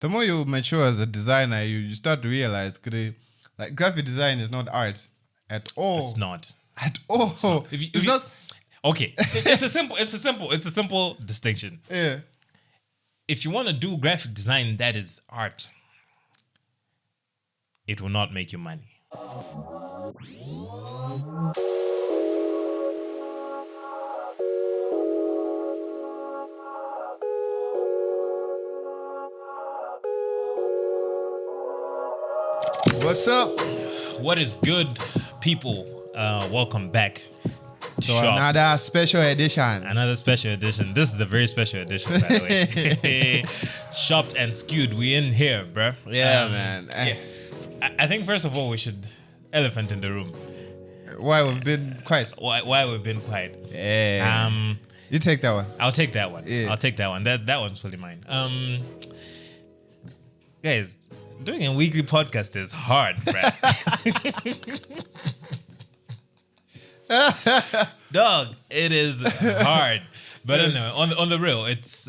the more you mature as a designer, you start to realize, like graphic design is not art at all. It's not at all. It's not. It's not. Okay, it's a simple distinction. Yeah. If you want to do graphic design that is art, it will not make you money. What's up? What is good, people? Welcome back to So Shop. another special edition. Another special edition. This is a very special edition, by the way. Shopped and Skewed. We in here, bruh. Yeah, man. Yeah. I think first of all we should elephant in the room. Why we've been quiet? Why we've been quiet? Yeah. You take that one. I'll take that one. Yeah. I'll take that one. That one's fully mine. Guys, doing a weekly podcast is hard, bruh. Dog, it is hard. But anyway, on the real, it's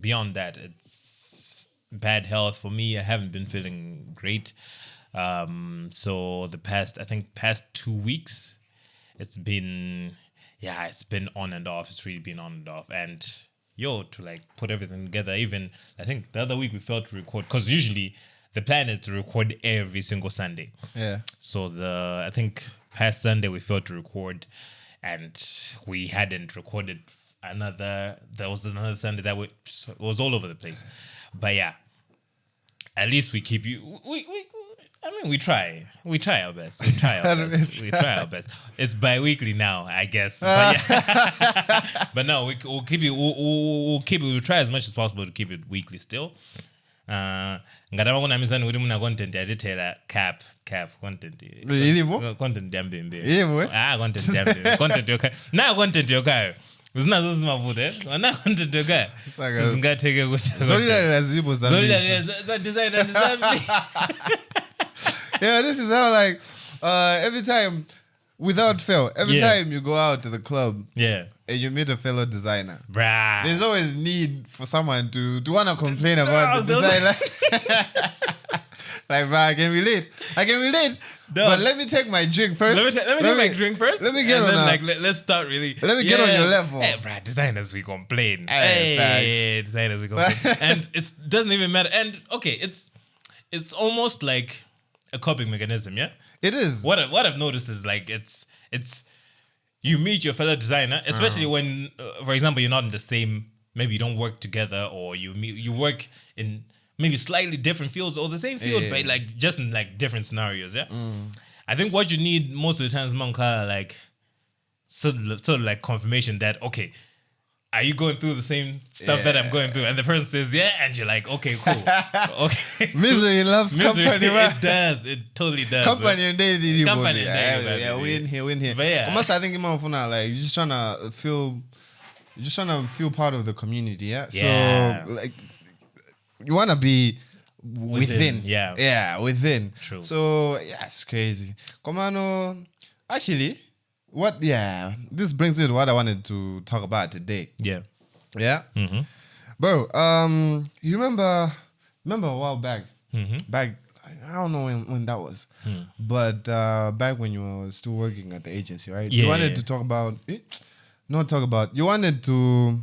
beyond that. It's bad health for me. I haven't been feeling great. So the past 2 weeks, it's been on and off. It's really been on and off. And to like put everything together, even I think the other week we failed to record because usually the plan is to record every single Sunday. Yeah. So I think past Sunday we failed to record, and we hadn't recorded there was another Sunday that it was all over the place. But yeah, at least we keep you. We try our best. We try our best. It's bi-weekly now, I guess. But, yeah. But no, we'll keep it. We'll try as much as possible to keep it weekly still. Ngadama kuna mizani uri muna content ya ditela cap content. Ilivo? Content yambembe. Ilivo? Content yambembe. Content yokai. Na content yokai. Uzina zozi mavude. Na content yokai. Zingateke kucha. Zolila lazibo zambi. Zolila designer zambi. Yeah, this is how like every time, without fail, every time you go out to the club, and you meet a fellow designer, bruh, there's always need for someone to want to complain about the design. Like, bruh, I can relate. But let me take my drink first. Let me take my drink first. Let me get and on. Let's start really. Let me get on your level. Hey, bruh, designers we complain. Hey, designers we complain. And it doesn't even matter. And okay, it's almost like a coping mechanism, yeah? It is. What I've noticed is like it's you meet your fellow designer, especially when, for example, you're not in the same, maybe you don't work together, or you work in maybe slightly different fields or the same field, but like just in like different scenarios, yeah? I think what you need most of the time is Monka, like sort of like confirmation that, okay, are you going through the same stuff that I'm going through? And the person says, yeah, and you're like, okay, cool. Okay. Misery loves company, man. It does. It totally does. Company and daily. Yeah, we in here. But yeah. Almost, I think like you're just trying to feel part of the community, yeah? Yeah. So like you want to be within. Yeah, within. True. So yeah, it's crazy. Komano, actually, this brings me to what I wanted to talk about today. Yeah. Mm-hmm. Bro, you remember a while back? Mm-hmm. Back, I don't know when that was, but back when you were still working at the agency, right? Yeah. You wanted to talk about, you wanted to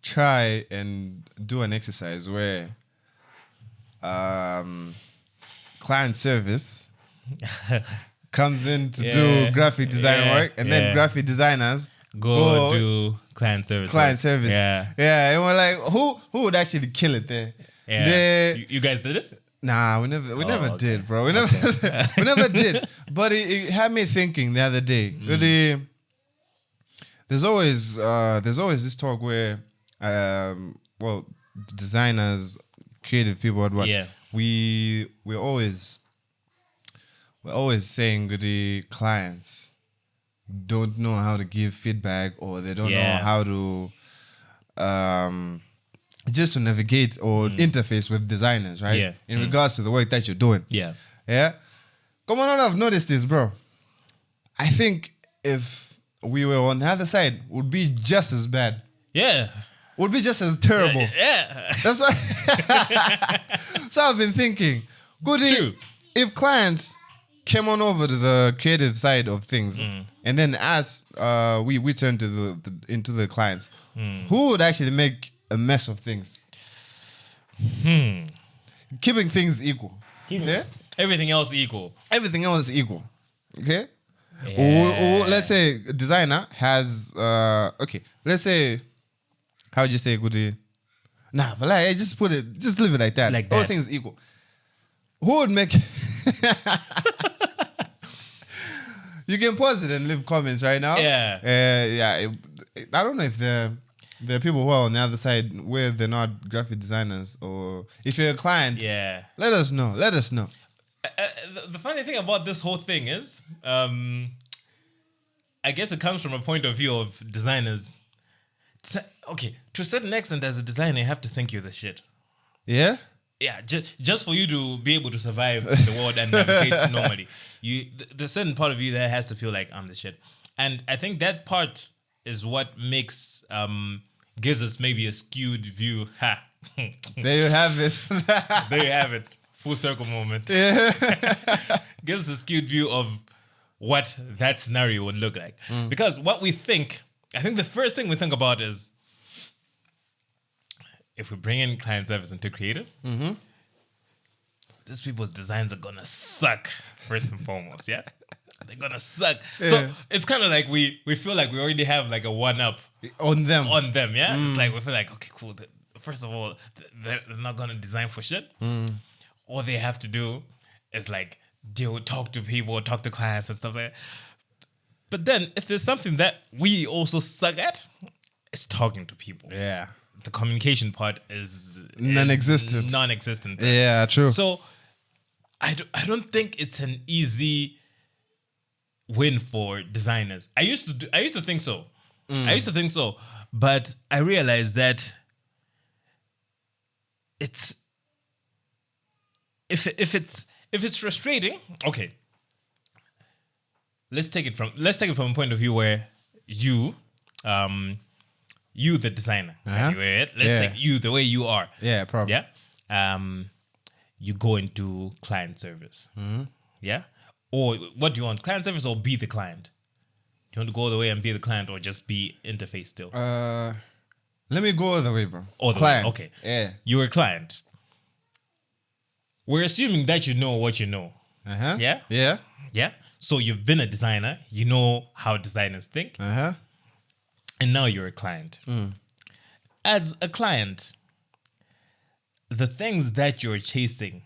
try and do an exercise where client service comes in to do graphic design work, and then graphic designers go do client service. Yeah, and we're like, who would actually kill it there? Yeah. You guys did it? Nah, we never did, bro. We never did. But it had me thinking the other day. There's always this talk where designers, creative people, we're always saying the clients don't know how to give feedback, or they don't know how to just to navigate or interface with designers, right? Yeah. In regards to the work that you're doing. Yeah. Yeah. Come on, I've noticed this, bro. I think if we were on the other side, it would be just as bad. Yeah. would be just as terrible. Yeah. That's what. So I've been thinking, True. if clients came on over to the creative side of things, and then as we turn to into the clients, who would actually make a mess of things? Keeping things equal. Okay? Everything else equal. Everything else is equal. Okay? Yeah. Or let's say a designer has okay, let's say, how would you say good? Nah, but like just leave it like that. Like All that. things equal. Who would make You can pause it and leave comments right now. Yeah. I don't know if there are people who are on the other side where they're not graphic designers, or if you're a client, Yeah. let us know. Let us know. The funny thing about this whole thing is, I guess it comes from a point of view of designers. Okay, to a certain extent, as a designer, you have to think you're the shit. Yeah? Yeah, just for you to be able to survive in the world and navigate normally, the certain part of you that has to feel like I'm the shit, and I think that part is what makes gives us maybe a skewed view. Ha! There you have it. There you have it. Full circle moment. Yeah. Gives us a skewed view of what that scenario would look like. Because what we think, I think the first thing we think about is, if we bring in client service into creative, these people's designs are gonna suck first and foremost. Yeah, they're gonna suck. Yeah. So it's kind of like we feel like we already have like a one up On them. Yeah, it's like we feel like, okay, cool. First of all, they're not gonna design for shit. All they have to do is like talk to people, talk to clients and stuff like that. But then if there's something that we also suck at, it's talking to people. Yeah. The communication part is Non-existent. Non-existent. Yeah, true. So I don't think it's an easy win for designers. I used to think so. I used to think so, but I realized that it's if it's frustrating. Okay, let's take it from a point of view where you the designer, anyway, let's take you the way you are. Yeah, probably. Yeah. You go into client service. Yeah. Or what do you want? Client service or be the client? Do you want to go all the way and be the client, or just be interface still? Let me go all the way, bro. All the Client. way. Okay. Yeah. You're a client. We're assuming that you know what you know. Yeah? Yeah. Yeah. So you've been a designer. You know how designers think. And now you're a client. As a client, the things that you're chasing,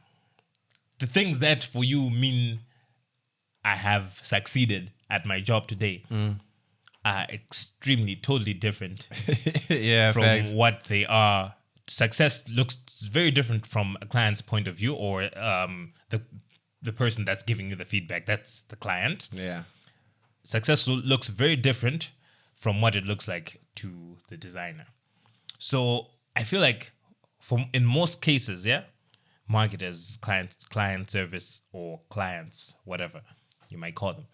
the things that for you mean I have succeeded at my job today, are extremely, totally different Yeah, from facts. what they are. Success looks very different from a client's point of view, or the person that's giving you the feedback. That's the client. Yeah. Success looks very different from what it looks like to the designer. So I feel like in most cases, yeah, marketers, client service, or clients, whatever you might call them,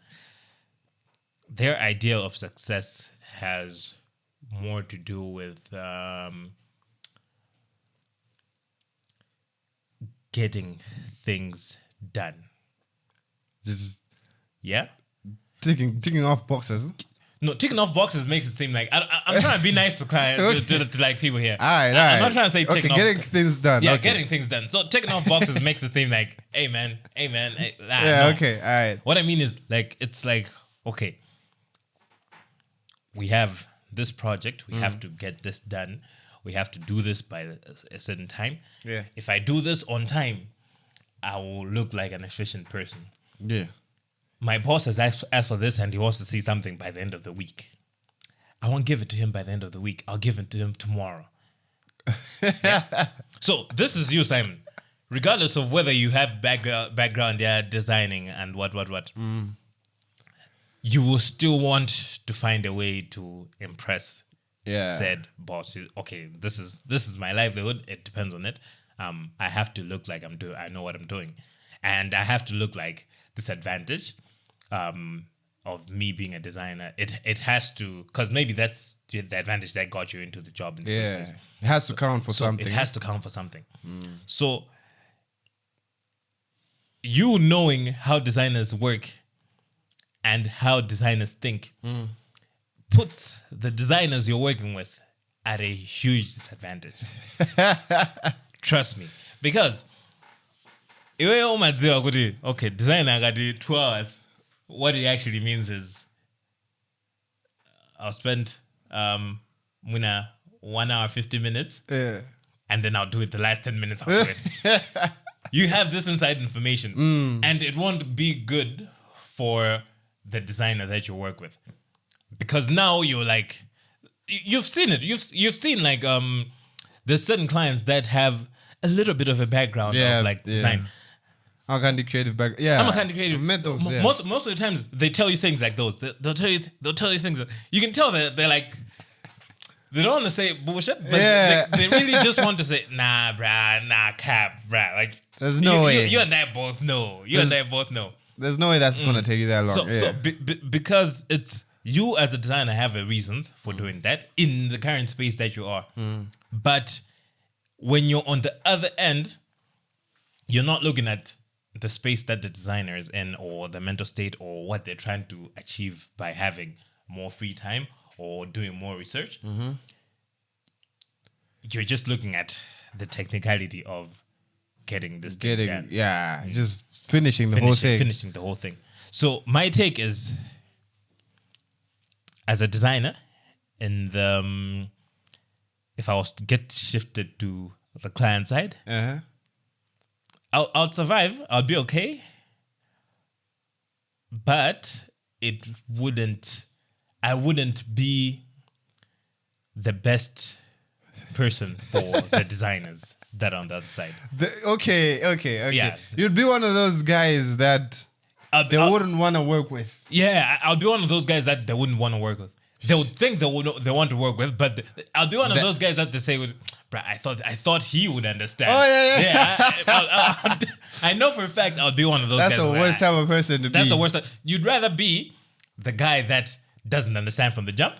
their idea of success has more to do with getting things done. Just Yeah? ticking off boxes. No, ticking off boxes makes it seem like I'm trying to be nice to clients, to like people here. All right. I'm not trying to say ticking off. getting things done. Yeah, okay. getting things done. So ticking off boxes makes it seem like, hey man. Hey, Yeah, no. okay. All right. What I mean is, like, it's like, okay, we have this project, we have to get this done, we have to do this by a certain time. Yeah. If I do this on time, I will look like an efficient person. Yeah. My boss has asked for this and he wants to see something by the end of the week. I won't give it to him by the end of the week. I'll give it to him tomorrow. Yeah. So this is you, Simon. Regardless of whether you have background, yeah, designing and what. You will still want to find a way to impress said boss. Okay, this is my livelihood. It depends on it. I have to look like I know what I'm doing. And I have to look like this advantage. of me being a designer, it has to, because maybe that's the advantage that got you into the job in the first place. It has to count for So something. it has to count for something. So you knowing how designers work and how designers think puts the designers you're working with at a huge disadvantage. Trust me. Because okay, designer got 2 hours. What it actually means is I'll spend 1 hour 50 minutes, and then I'll do it the last 10 minutes. I'll do it. You have this inside information, and it won't be good for the designer that you work with, because now you're like, you've seen it. You've seen like there's certain clients that have a little bit of a background of like design. I'm a kind of creative background. Yeah, I'm a kind of creative. I've met those. Yeah. Most of the times they tell you things like those. They'll tell you things that you can tell that they're like, they don't want to say bullshit, but they really just want to say, nah, bruh, nah, cap, bruh. Like, there's no way. You and I both know. There's no way that's gonna take you that long. So because it's you as a designer have a reasons for doing that in the current space that you are, but when you're on the other end, you're not looking at the space that the designer is in, or the mental state, or what they're trying to achieve by having more free time or doing more research. You're just looking at the technicality of getting this thing done. Just finishing the whole thing. So my take is, as a designer, in the if I was to get shifted to the client side, I'll survive. I'll be okay. But I wouldn't be the best person for the designers that are on the other side. Okay. Yeah. You'd be one of those guys that they wouldn't want to work with. Yeah, I'll be one of those guys that they wouldn't want to work with. They would think they want to work with, but I'll be one of those guys that they say, bruh, I thought he would understand. Oh, yeah. I know for a fact I'll be one of those That's guys. That's the worst type of person to be. That's the worst. You'd rather be the guy that doesn't understand from the jump,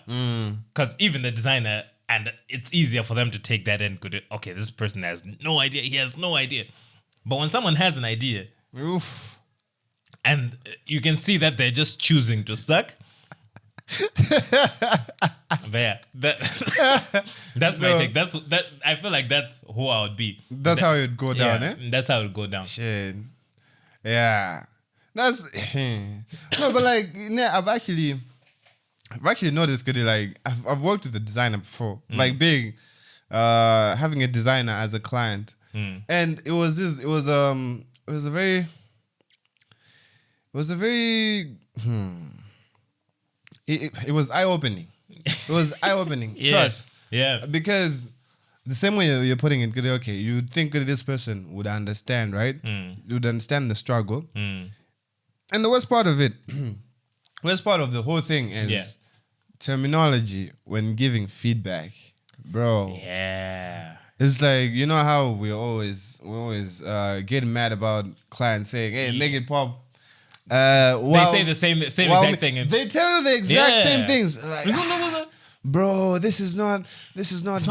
because even the designer, and it's easier for them to take that in. Okay, this person has no idea. He has no idea. But when someone has an idea, and you can see that they're just choosing to suck. But yeah, that's my take. That I feel like that's who I would be. That's how it would go down, That's how it would go down. Shit. Yeah. That's no, but like I've actually noticed, like I've worked with a designer before, like big, having a designer as a client, and it was eye-opening. It was eye-opening. Trust. Yeah. Because the same way you're putting it, okay, you think that this person would understand, right? Would understand the struggle. And the worst part of it, worst part of the whole thing is terminology when giving feedback. Bro. Yeah. It's like, you know how we always get mad about clients saying, hey, make it pop. They say the same exact thing. They tell you the exact same things. Like, bro, this is not giving. This is not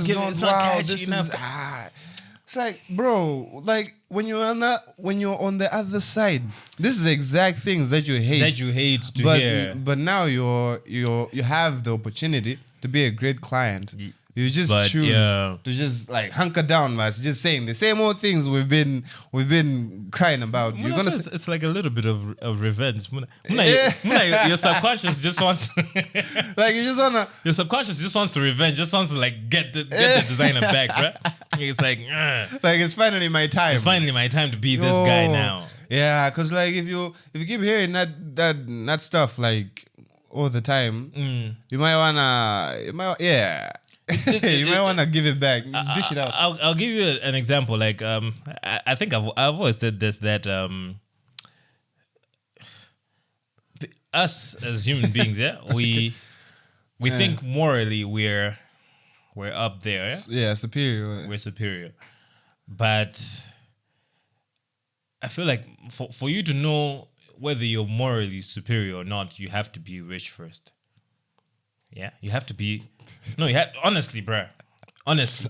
catchy enough. It's like, bro, like when you're on the other side, this is the exact things that you hate. To hear. But now you have the opportunity to be a great client. You just choose to just like hunker down, man. Just saying the same old things we've been crying about. You're gonna it's like a little bit of revenge. Your subconscious just wants like your subconscious just wants to revenge, just wants to like get the designer back, right? It's like it's finally my time. It's finally my time to be this guy now. Yeah, because like if you keep hearing that stuff like all the time, you might wanna you might want to give it back, dish it out. I'll give you an example. Like I think I've always said this, that us as human beings, we think morally we're up there. Yeah, superior. We're superior, but I feel like for you to know whether you're morally superior or not, you have to be rich first. Yeah, you have to be. No, you have honestly, bruh. Honestly,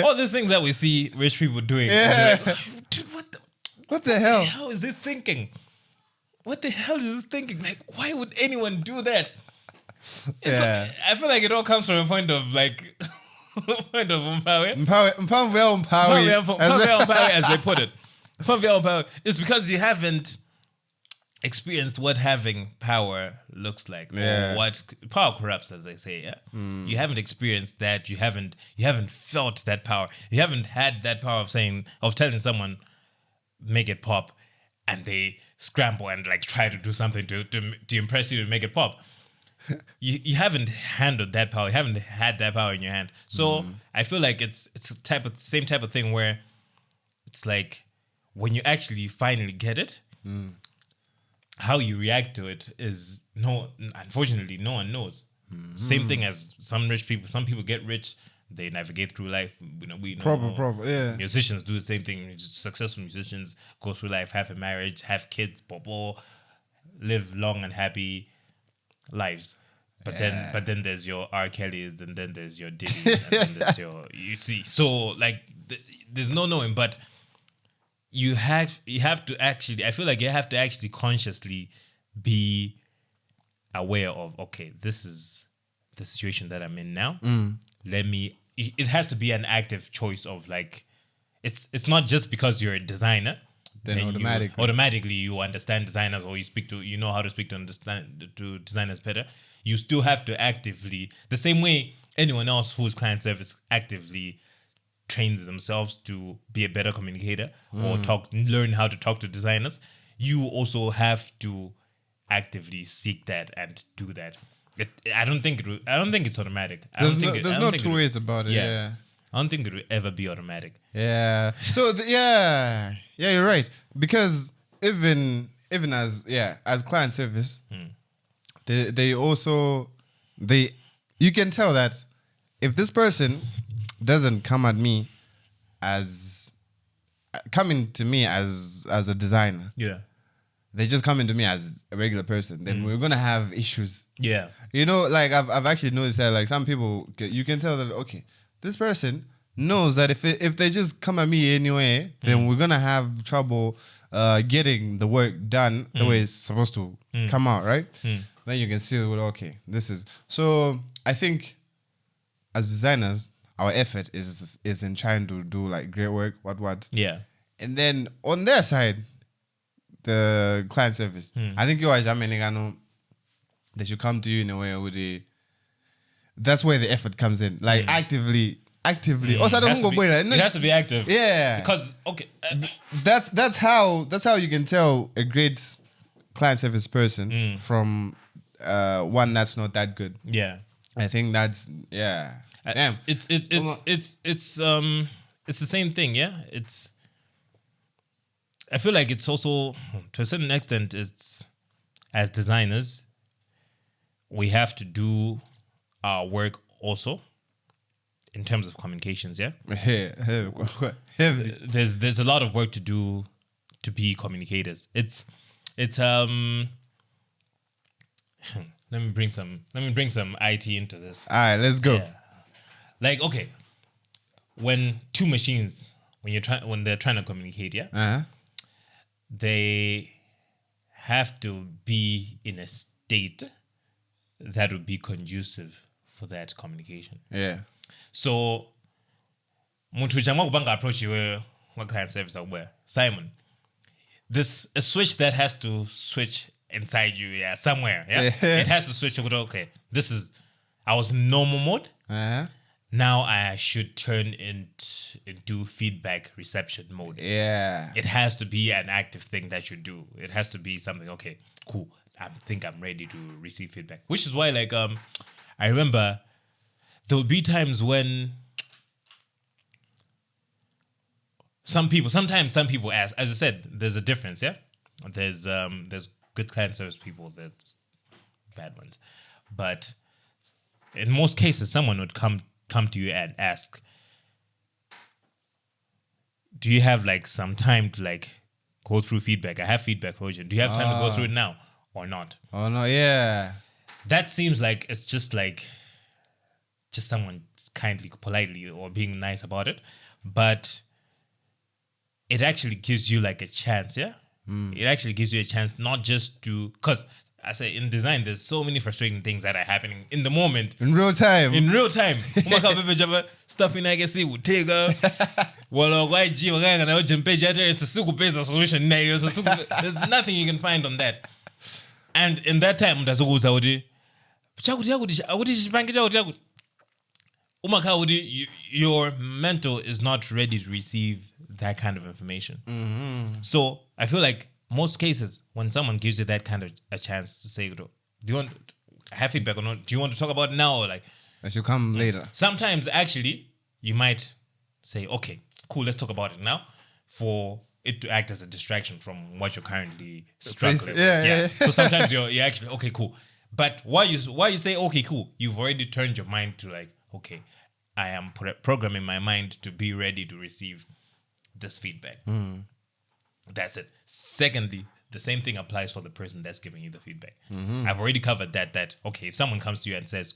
all these things that we see rich people doing. Yeah. Like, dude, What the hell? how is it thinking? What the hell is it thinking? Like, why would anyone do that? I feel like it all comes from a point of like, point of umpawe. Umpawe, as they put it. Umpawe. It's because you haven't experienced what having power looks like, or what power corrupts, as they say. Yeah, you haven't experienced that. You haven't felt that power. You haven't had that power of telling someone, make it pop, and they scramble and like try to do something to impress you to make it pop. You haven't handled that power. You haven't had that power in your hand. So I feel like it's a same type of thing where it's like when you actually finally get it, how you react to it is unfortunately no one knows. Same thing as some rich people. Some people get rich, they navigate through life. We know Proper, yeah. Musicians do the same thing. Successful musicians go through life, have a marriage, have kids, live long and happy lives. But then there's your R. Kelly's, and then there's your Diddy's, and then there's your, you see. So like there's no knowing, but you have to actually, I feel like you have to actually consciously be aware of, okay, this is the situation that I'm in now. It has to be an active choice of like, it's not just because you're a designer then automatically you understand designers, or you know how to speak to designers better. You still have to actively, the same way anyone else who's client service actively trains themselves to be a better communicator or learn how to talk to designers, you also have to actively seek that and do that. I don't think it's automatic. There's no two ways about it. Yeah. I don't think it will ever be automatic. Yeah. So yeah, you're right. Because even as client service, they also you can tell that if this person doesn't come to me as a designer, they just come into me as a regular person, then we're gonna have issues. Yeah. You know, like I've actually noticed that like some people, you can tell that, okay, this person knows that if they just come at me anyway, then we're gonna have trouble getting the work done the way it's supposed to come out, right? Then you can see, well, okay, this is. So I think as designers, our effort is in trying to do like great work, what. Yeah. And then on their side, the client service, I think they should come to you in a way where that's where the effort comes in, like actively. Also, it has to be active. Yeah, because okay, that's how you can tell a great client service person from one that's not that good. Yeah, I think that's Damn. It's the same thing. Yeah, I feel like it's also, to a certain extent, it's, as designers, we have to do our work also in terms of communications, yeah? Heavy. There's a lot of work to do to be communicators. It's let me bring some IT into this. All right, let's go. Yeah. Like, okay, when two machines, when they're trying to communicate, yeah? They have to be in a state that would be conducive for that communication. Yeah. So, approach you client service Simon, this a switch that has to switch inside you, somewhere, it has to switch. Okay, I was in normal mode. Now I should turn into feedback reception mode. Yeah. It has to be an active thing that you do. It has to be something, okay, cool. I think I'm ready to receive feedback. Which is why, like, I remember there would be times when sometimes some people ask, as I said, there's a difference, yeah? There's good client service people, there's bad ones. But in most cases, someone would come to you and ask, do you have like some time to like go through feedback. I have feedback for you. Do you have time to go through it now or not? Oh no, yeah. That seems like it's just someone kindly, politely, or being nice about it. But it actually gives you like a chance, yeah? It actually gives you a chance not just to, because I say in design, there's so many frustrating things that are happening in the moment. In real time. Stuff in I can see would take a solution. There's nothing you can find on that. And in that time, your mental is not ready to receive that kind of information. So I feel like most cases, when someone gives you that kind of a chance to say, do you want to have feedback or not? Do you want to talk about it now or like? I should come later. Sometimes actually, you might say, okay, cool, let's talk about it now, for it to act as a distraction from what you're currently struggling with. Yeah. So sometimes you're actually, okay, cool. But why you say, okay, cool, you've already turned your mind to like, okay, I am programming my mind to be ready to receive this feedback. That's it. Secondly, the same thing applies for the person that's giving you the feedback. I've already covered that, okay, if someone comes to you and says,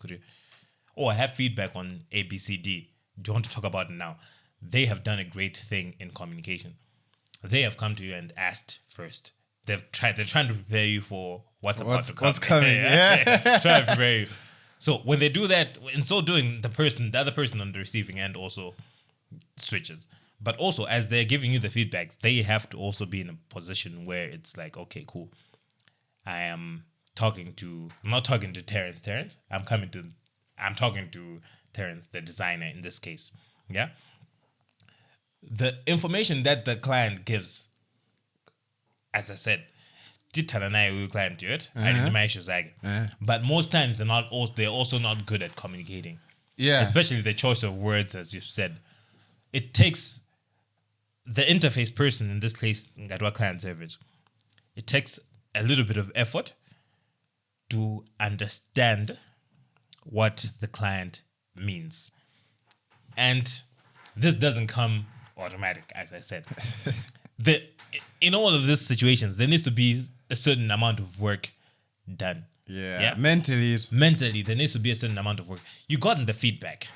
I have feedback on A, B, C, D. Do you want to talk about it now? They have done a great thing in communication. They have come to you and asked first. They're trying to prepare you for what's about to come. What's coming, yeah. Try to prepare you. So when they do that, in so doing, the other person on the receiving end also switches. But also, as they're giving you the feedback, they have to also be in a position where it's like, okay, cool. I'm not talking to Terrence. I'm talking to Terrence, the designer in this case. Yeah. The information that the client gives, as I said, client to it. I didn't manage but most times they're also not good at communicating. Yeah. Especially the choice of words, as you've said. It takes the interface person, in this case, Ngatwa client service, it takes a little bit of effort to understand what the client means. And this doesn't come automatic, as I said. In all of these situations, there needs to be a certain amount of work done. Yeah. Mentally, there needs to be a certain amount of work. You gotten the feedback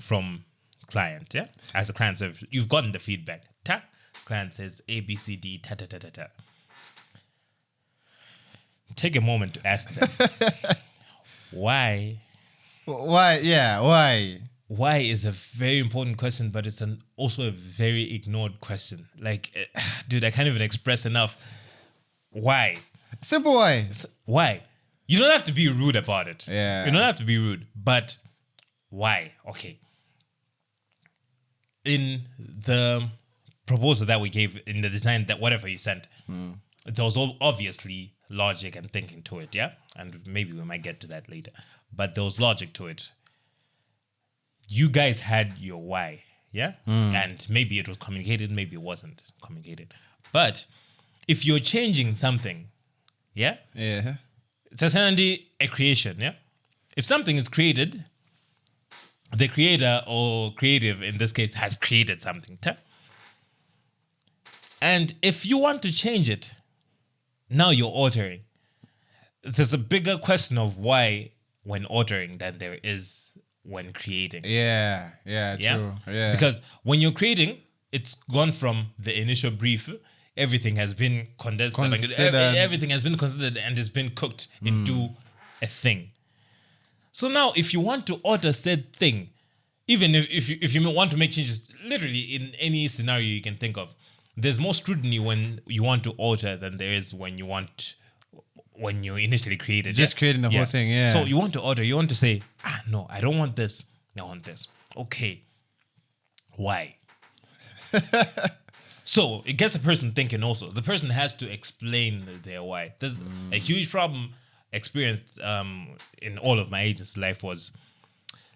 from client, yeah? As a client service, you've gotten the feedback. Client says A, B, C, D, ta. Take a moment to ask them, why? Why? Yeah, why? Why is a very important question, but it's also a very ignored question. Like, dude, I can't even express enough. Why? Simple why. Why? You don't have to be rude about it. Yeah. You don't have to be rude, but why? Okay. In the proposal that we gave, in the design, that whatever you sent, there was obviously logic and thinking to it, yeah? And maybe we might get to that later. But there was logic to it. You guys had your why, yeah? And maybe it was communicated, maybe it wasn't communicated. But if you're changing something, yeah? Yeah. It's essentially a creation, yeah? If something is created, the creator or creative in this case has created something. And if you want to change it, now you're altering. There's a bigger question of why when altering than there is when creating. Yeah, true. Yeah. Because when you're creating, it's gone from the initial brief. Everything has been condensed. Everything has been considered and has been cooked into a thing. So now, if you want to alter said thing, even if you want to make changes, literally in any scenario you can think of, there's more scrutiny when you want to alter than there is when you initially created. Just creating the whole thing, yeah. So you want to alter, you want to say, no, I don't want this. I want this. Okay. Why? So it gets the person thinking also. The person has to explain their why. There's a huge problem experienced in all of my agents' life was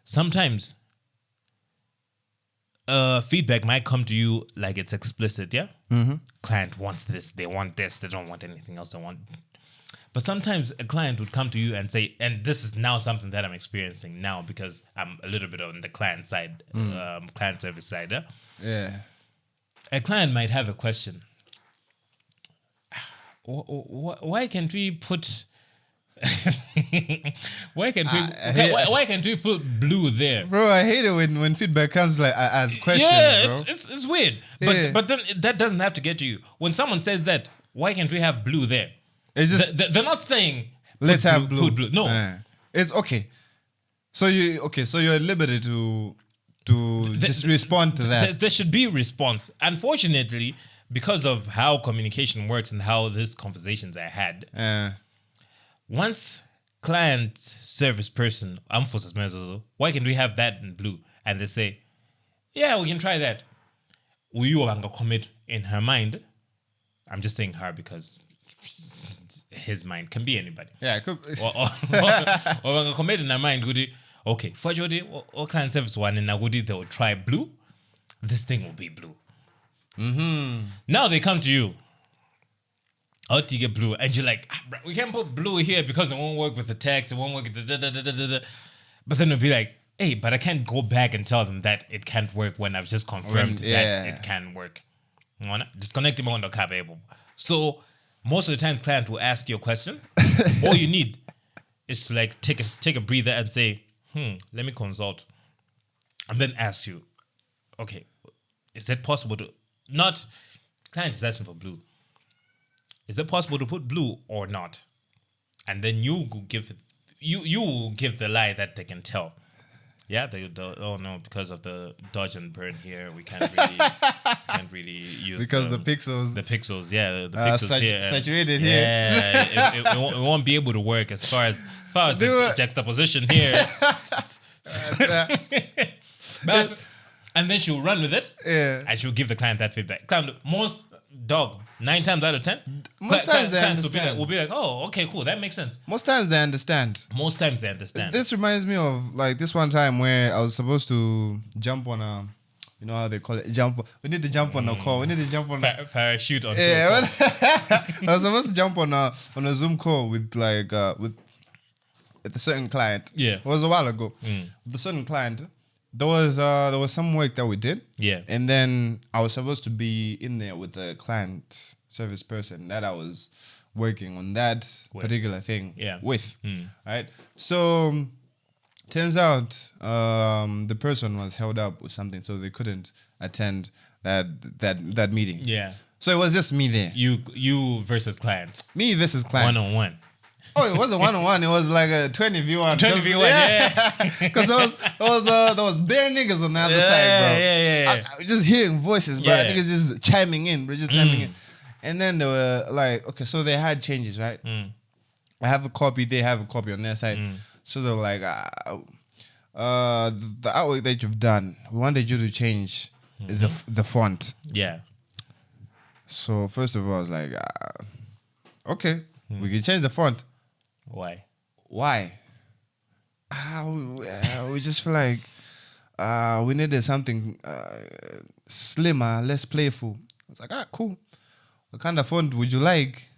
sometimes feedback might come to you like it's explicit, yeah? Client wants this, they want this, they don't want anything else, they want. But sometimes a client would come to you and say, and this is now something that I'm experiencing now because I'm a little bit on the client side, client service side, Yeah. a client might have a question. Why can't we put why can't we put blue there? Bro, I hate it when feedback comes like as questions, Yeah, bro. it's weird. Yeah. But then that doesn't have to get to you. When someone says that, why can't we have blue there? It's just They're not saying let's have blue. Put blue. No. It's okay. So you're at liberty to just respond to that. There should be a response. Unfortunately, because of how communication works and how these conversations are had, once client service person, why can we have that in blue? And they say, yeah, we can try that. You commit in her mind. I'm just saying her because his mind can be anybody. Yeah, cool. or commit in her mind, goody. Okay, for Jody, or client service one in Nagudi, they will try blue. This thing will be blue. Now they come to you. How do you get blue? And you're like, we can't put blue here because it won't work with the text. It won't work with the But then it'll be like, hey, but I can't go back and tell them that it can't work when I've just confirmed that it can work. Disconnect him on the cable. So most of the time, client will ask you a question. All you need is to like take a breather and say, let me consult, and then ask you, okay, is it possible to not? Client is asking for blue. Is it possible to put blue or not? And then you give the lie that they can tell. Yeah, oh no, because of the dodge and burn here, we can't really use because the pixels. The pixels, yeah, the pixels here saturated here. Yeah, it won't be able to work as far as the juxtaposition here. And then she'll run with it. Yeah, and she'll give the client that feedback. Most 9 times out of 10, most times they understand. Will be like, oh, okay, cool, that makes sense. Most times they understand. This reminds me of like this one time where I was supposed to jump on a, you know how they call it, jump. We need to jump on a call. We need to jump on parachute on. Yeah, I was supposed to jump on a Zoom call with like with a certain client. Yeah, it was a while ago. With a certain client. There was some work that we did. Yeah. And then I was supposed to be in there with the client service person that I was working on that particular thing with. Right. So turns out the person was held up with something, so they couldn't attend that meeting. Yeah. So it was just me there. You versus client. Me versus client. 1-on-1. Oh, it wasn't 1-on-1. It was like a 20v1. 20v1, yeah. Because there was bare niggas on the other side, bro. Yeah. I was just hearing voices, bro. I think it's just chiming in, bro. Just chiming in. And then they were like, okay, so they had changes, right? I have a copy. They have a copy on their side. So they were like, the artwork that you've done, we wanted you to change the font. Yeah. So first of all, I was like, okay, we can change the font. Why? We just feel like we needed something slimmer, less playful. I was like, cool. What kind of font would you like?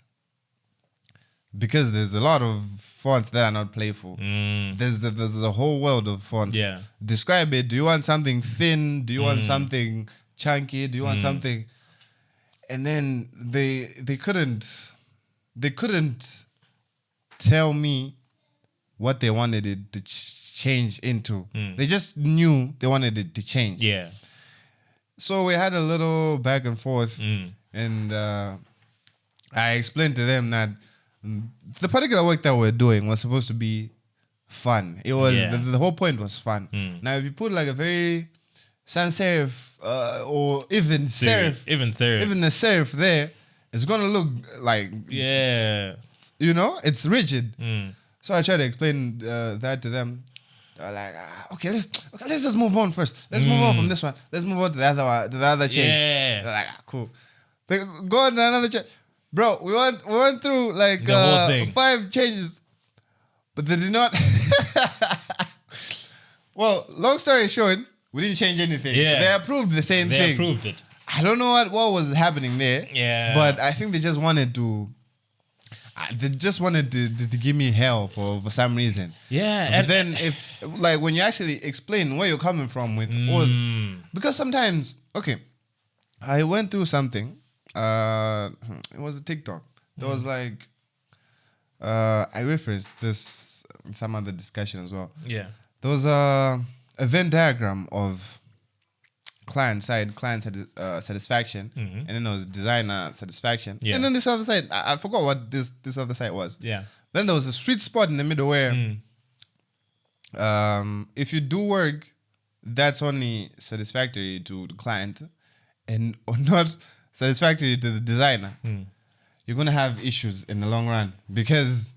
Because there's a lot of fonts that are not playful. There's the whole world of fonts. Yeah. Describe it. Do you want something thin? Do you want something chunky? Do you want something? And then they couldn't tell me what they wanted it to change into. They just knew they wanted it to change. Yeah. So we had a little back and forth, and I explained to them that the particular work that we're doing was supposed to be fun. It was the whole point was fun. Now, if you put like a very sans serif or even serif, even the serif there, it's gonna look like you know, it's rigid. So I tried to explain that to them. They're like, okay, let's just move on first. Let's move on from this one. Let's move on to the other change. Yeah. They're like, cool. They go on to another change. Bro, we went through like the whole thing. 5 changes, but they did not. Well, long story short, we didn't change anything. Yeah. They approved the same thing. They approved it. I don't know what was happening there. Yeah. But I think they just wanted to. They just wanted to give me hell for some reason. Yeah. But then if like when you actually explain where you're coming from with all, because sometimes, okay, I went through something. It was a TikTok. There was like, I referenced this in some other discussion as well. Yeah. There was a Venn diagram of client satisfaction, and then there was designer satisfaction, Yeah. and then this other side, I forgot what this other side was. Yeah. Then there was a sweet spot in the middle where, if you do work that's only satisfactory to the client and or not satisfactory to the designer, you're gonna have issues in the long run because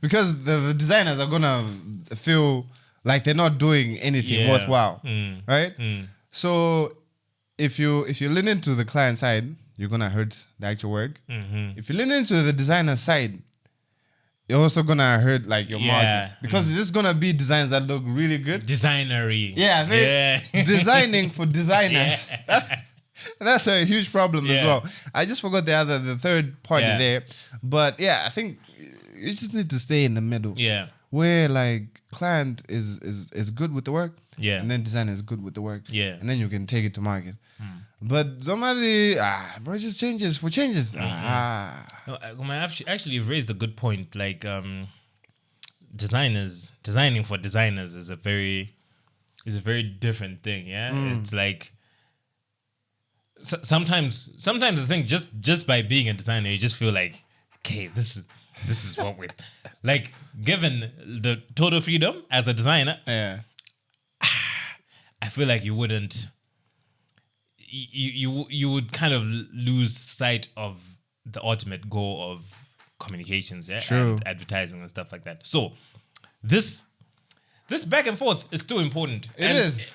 because the designers are gonna feel like they're not doing anything worthwhile, right? So if you lean into the client side, you're gonna hurt the actual work. If you lean into the designer side, you're also gonna hurt like your market because it's just gonna be designs that look really good. Designery. Yeah, designing for designers. That's a huge problem as well. I just forgot the third party there, but yeah, I think you just need to stay in the middle. Yeah. Where like client is good with the work, Yeah. and then designer is good with the work, Yeah. and then you can take it to market. But somebody, bro, just changes for changes. No, actually raised a good point. Like, designing for designers is a very different thing. Yeah, it's like sometimes I think just by being a designer, you just feel like, okay, this is what we like. Given the total freedom as a designer, I feel like you wouldn't. You would kind of lose sight of the ultimate goal of communications, and advertising and stuff like that. So this back and forth is still important. It is.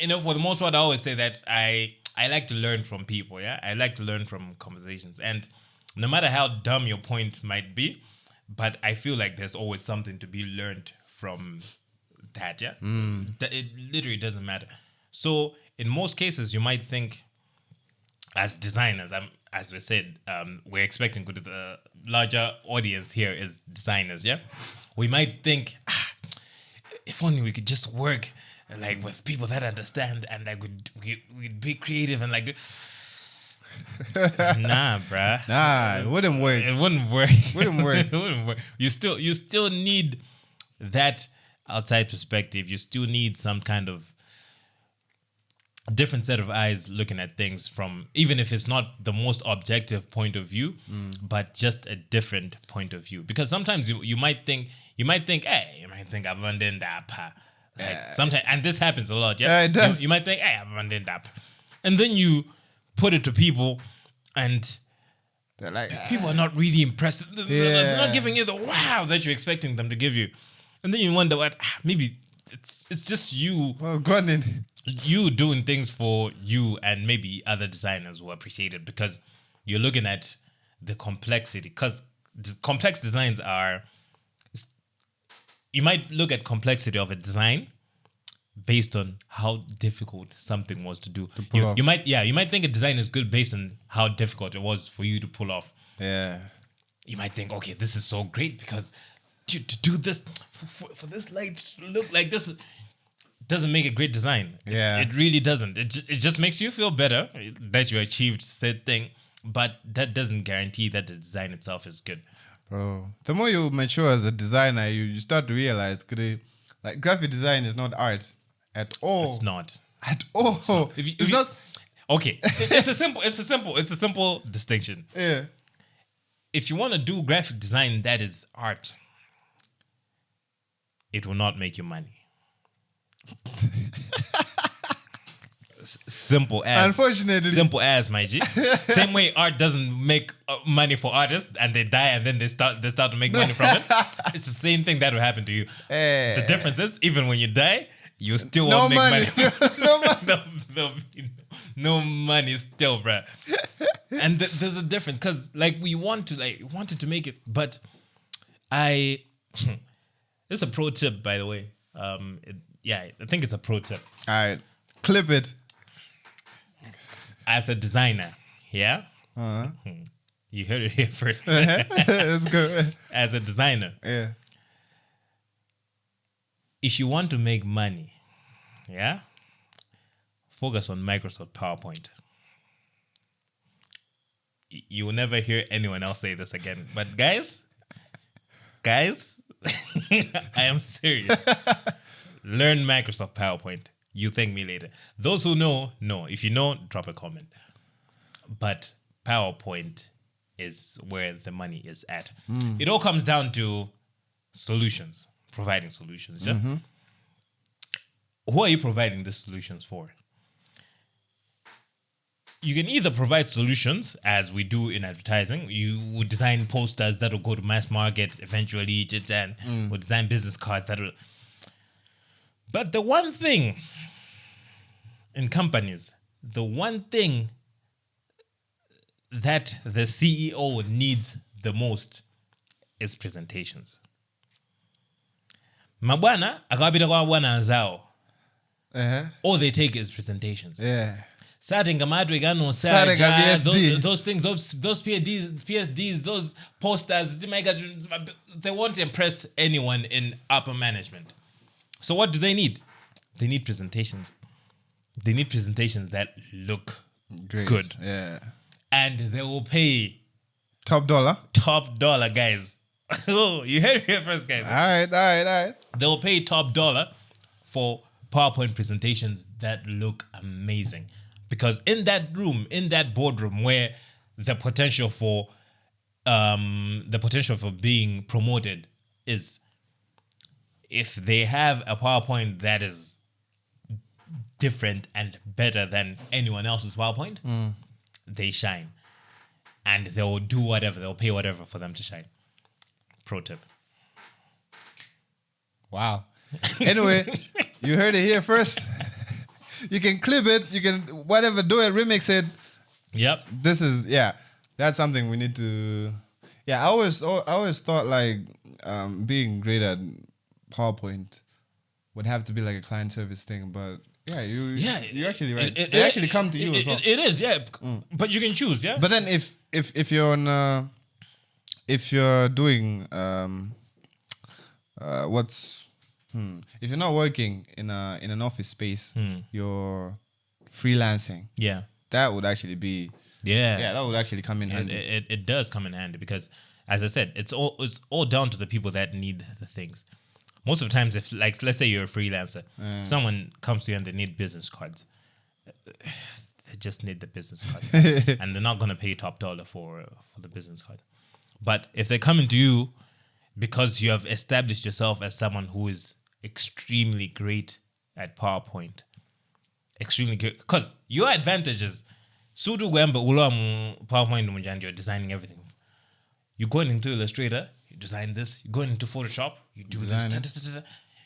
And for the most part, I always say that I like to learn from people. Yeah, I like to learn from conversations, and no matter how dumb your point might be, but I feel like there's always something to be learned from that. Yeah, that it literally doesn't matter. So in most cases, you might think, as designers, as we said, we're expecting the larger audience here is designers. Yeah, we might think, if only we could just work like with people that understand and like we'd be creative and like. Nah, bruh. Nah, it wouldn't work. It wouldn't work. Wouldn't work. It wouldn't work. You still need that outside perspective. You still need some kind of different set of eyes looking at things from, even if it's not the most objective point of view, but just a different point of view. Because sometimes you might think, I'm running that. Like sometimes, and this happens a lot. Yeah, it does. You might think, hey, I'm running that, and then you put it to people, and They're like, people are not really impressed. They're not giving you the wow that you're expecting them to give you, and then you wonder what maybe it's just you. well, go on in. You doing things for you and maybe other designers who appreciate it because you're looking at the complexity. Because complex designs are, you might look at complexity of a design based on how difficult something was to do. You might think a design is good based on how difficult it was for you to pull off. Yeah. You might think, okay, this is so great because to do this for this light to look like this doesn't make a great design. Yeah. It really doesn't. It just makes you feel better that you achieved said thing, but that doesn't guarantee that the design itself is good. Bro, the more you mature as a designer, you start to realize, like graphic design is not art at all. It's not. At all. It's not. Okay. It's a simple distinction. Yeah. If you want to do graphic design that is art, it will not make you money. Simple as. Unfortunately. Simple as, my G. Same way art doesn't make money for artists and they die and then they start to make money from it. It's the same thing that will happen to you. The difference is, even when you die, you still won't make money. Still, no money. No money still, bruh. And there's a difference because like we wanted to make it, but this is a pro tip, by the way. I think it's a pro tip. All right, clip it. As a designer, yeah? You heard it here first. Let's go. As a designer, Yeah. if you want to make money, yeah, focus on Microsoft PowerPoint. you will never hear anyone else say this again. But guys, I am serious. Learn Microsoft PowerPoint. You thank me later. Those who know. If you know, drop a comment. But PowerPoint is where the money is at. It all comes down to solutions, providing solutions. Yeah? Mm-hmm. Who are you providing the solutions for? You can either provide solutions, as we do in advertising. You would design posters that will go to mass markets eventually, or design business cards that will. But the one thing in companies, the one thing that the CEO needs the most is presentations. Mabwana akabita kwa bwana zao. All they take is presentations. Yeah. Those things, those PSDs, those posters, they won't impress anyone in upper management. So what do they need? They need presentations. They need presentations that look good. Yeah. And they will pay top dollar, guys. Oh, you heard it here first, guys. All right. They will pay top dollar for PowerPoint presentations that look amazing. Because in that room, in that boardroom where the potential for being promoted is, if they have a PowerPoint that is different and better than anyone else's PowerPoint, they shine. And they will do whatever, they'll pay whatever for them to shine. Pro tip. Wow. Anyway, you heard it here first. You can clip it, you can whatever, do it, remix it. Yep. That's something we need to. Yeah, I always thought like being great at PowerPoint would have to be like a client service thing, but you're actually right. They actually come to you as well. It is, yeah. But you can choose, yeah. But then if you're on if you're doing if you're not working in an office space, you're freelancing. Yeah. That would actually be that would actually come in handy. It does come in handy because, as I said, it's all down to the people that need the things. Most of the times, if like let's say you're a freelancer, someone comes to you and they need business cards. They just need the business card, and they're not gonna pay top dollar for the business card. But if they're coming to you because you have established yourself as someone who is extremely great at PowerPoint, extremely great, because your advantage is Sudu Gwamba Ulam PowerPoint Munjandi, you're designing everything. You go into Illustrator, you design this, you go into Photoshop, you do this,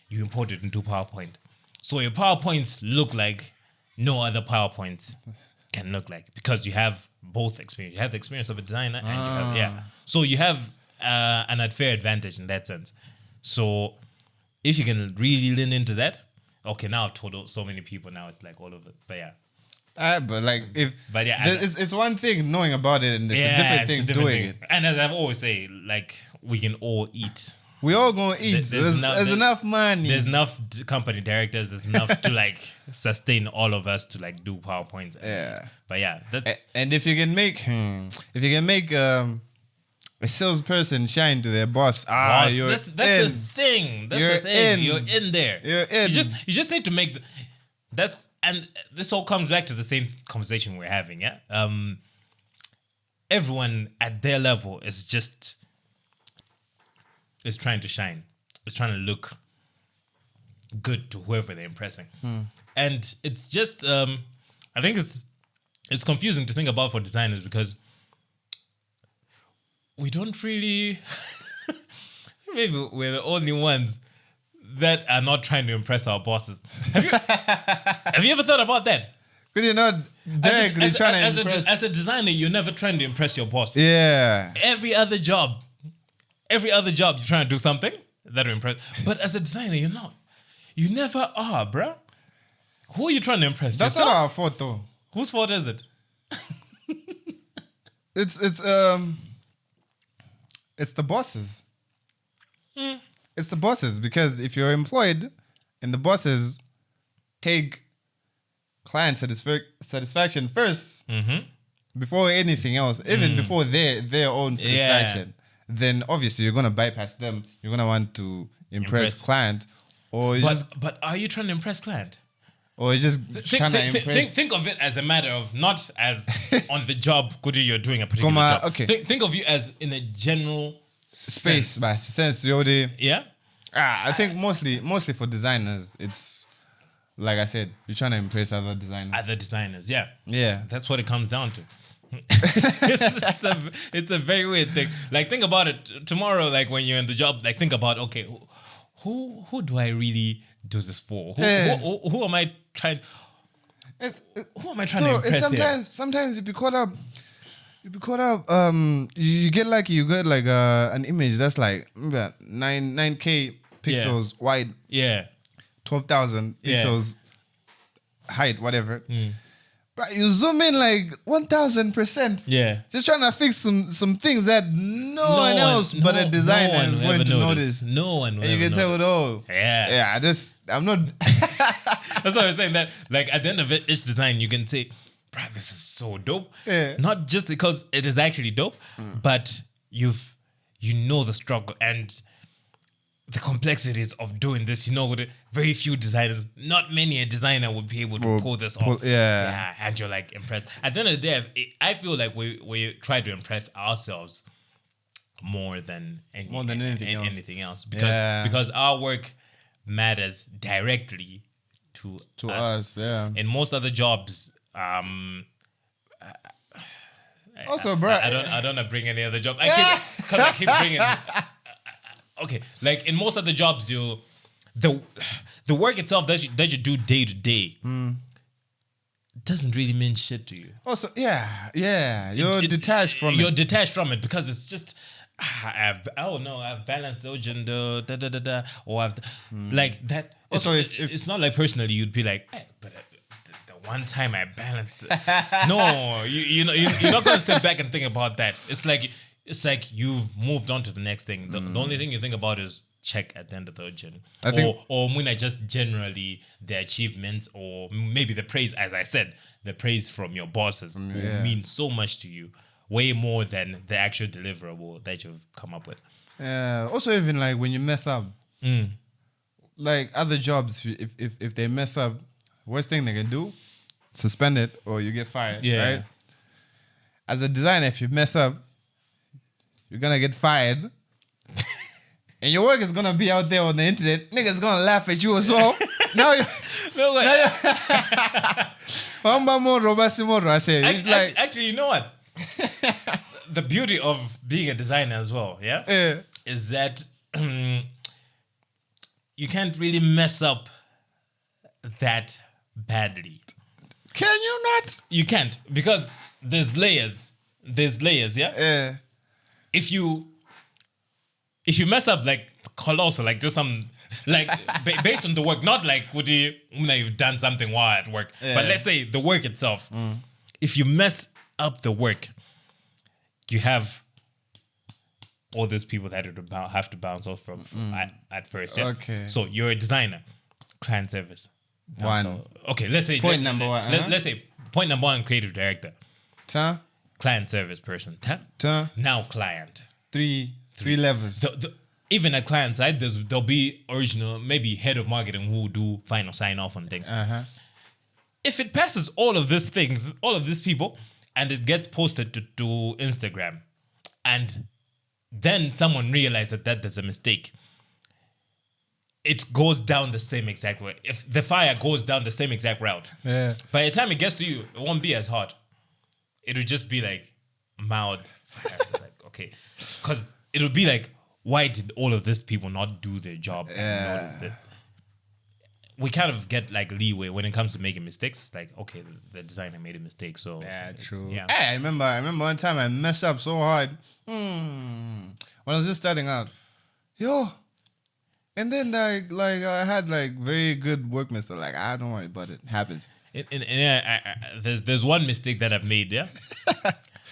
you import it into PowerPoint. So your PowerPoints look like no other PowerPoints can look like, because you have both experience. You have the experience of a designer and you have, so you have an unfair advantage in that sense. So if you can really lean into that, okay, now I've told so many people, now it's like all of it. But it's one thing knowing about it, and it's a different thing doing it. And as I've always say, like, we can all eat. We all gonna eat. There's enough money. There's enough company directors. There's enough to like sustain all of us to like do PowerPoints. But that's, and if you can make a salesperson shine to their boss, that's the thing. You're in there. You're in. You just need to make and this all comes back to the same conversation we're having. Yeah. Everyone at their level is trying to shine. Is trying to look good to whoever they're impressing. And it's just I think it's confusing to think about for designers, because we don't really maybe we're the only ones that are not trying to impress our bosses. Have you ever thought about that? Because you're not directly trying to impress. As a designer, you're never trying to impress your boss. Yeah. Every other job, you're trying to do something that will impress. But as a designer, you're not. You never are, bro. Who are you trying to impress? That's yourself? not our fault, though. Whose fault is it? It's the bosses. It's the bosses, because if you're employed and the bosses take client satisfaction first, before anything else, even before their own satisfaction, then obviously you're gonna bypass them. You're gonna want to impress client, or but are you trying to impress client? Or just trying to impress. Think of it as a matter of not as on the job, good you're doing a particular job. Okay. Think of you as in a general space, sense. Yeah. I think mostly for designers, it's like I said, you're trying to impress other designers. Yeah. That's what it comes down to. It's a very weird thing. Like, think about it tomorrow. Like, when you're in the job, like, think about, okay, who do I really do this for? Who am I trying? Who am I trying to impress? Sometimes you be caught up. You get like an image that's like 9K pixels wide. Yeah. 12,000 pixels height, whatever. But you zoom in like 1,000%. Yeah. Just trying to fix some things that no one else but a designer is going to notice. No one will. And you can tell, yeah. I'm not. That's what I was saying. That like at the end of it, each design you can say, "Bruh, this is so dope." Yeah. Not just because it is actually dope, but you know the struggle and the complexities of doing this. You know, very few designers, not many a designer would be able to pull this off. Yeah, and you're like impressed. At the end of the day, I feel like we try to impress ourselves more than anything else because our work matters directly to us. Yeah. In most other jobs, also, bro, I don't want to bring any other job. I keep bringing. Okay, like in most other jobs, the work itself that you do day to day doesn't really mean shit to you. Also, you're detached from it. You're detached from it because it's just I've balanced the ocean, or I've like that. Also, it's not like personally you'd be like, hey, but the one time I balanced it. No, you're not gonna sit back and think about that. It's like you've moved on to the next thing. The only thing you think about is check at the end of the journey. Or just generally the achievements or maybe the praise, as I said, the praise from your bosses will mean so much to you, way more than the actual deliverable that you've come up with. Yeah. Also, even like when you mess up, like other jobs, if they mess up, worst thing they can do, suspend it or you get fired. Yeah. Right? As a designer, if you mess up, you're gonna get fired. And your work is gonna be out there on the internet. Niggas gonna laugh at you as well. Actually, you know what? The beauty of being a designer as well, is that you can't really mess up that badly. Can you not? You can't, because there's layers. Yeah. If you mess up like colossal, like do some like based on the work, not like you've done something while at work, but let's say the work itself. If you mess up the work, you have all these people that have to bounce off from at first. Yeah? Okay. So you're a designer, client service. One. Okay, let's say point number one. Let's say point number one, creative director. Client service person. Now client. Three levels. Even at client side, there'll be original, maybe head of marketing who do final sign off on things. If it passes all of these things, all of these people, and it gets posted to Instagram, and then someone realizes that there's a mistake, it goes down the same exact way. If the fire goes down the same exact route, by the time it gets to you, it won't be as hot. It'll just be like mild fire. Like, okay. Because it'll be like, why did all of these people not do their job and notice that? We kind of get like leeway when it comes to making mistakes. It's like, okay, the designer made a mistake, so true. Yeah. Hey, I remember one time I messed up so hard. When I was just starting out. And then like I had like very good workmates, so like I don't worry about it. It happens. There's one mistake that I've made, yeah?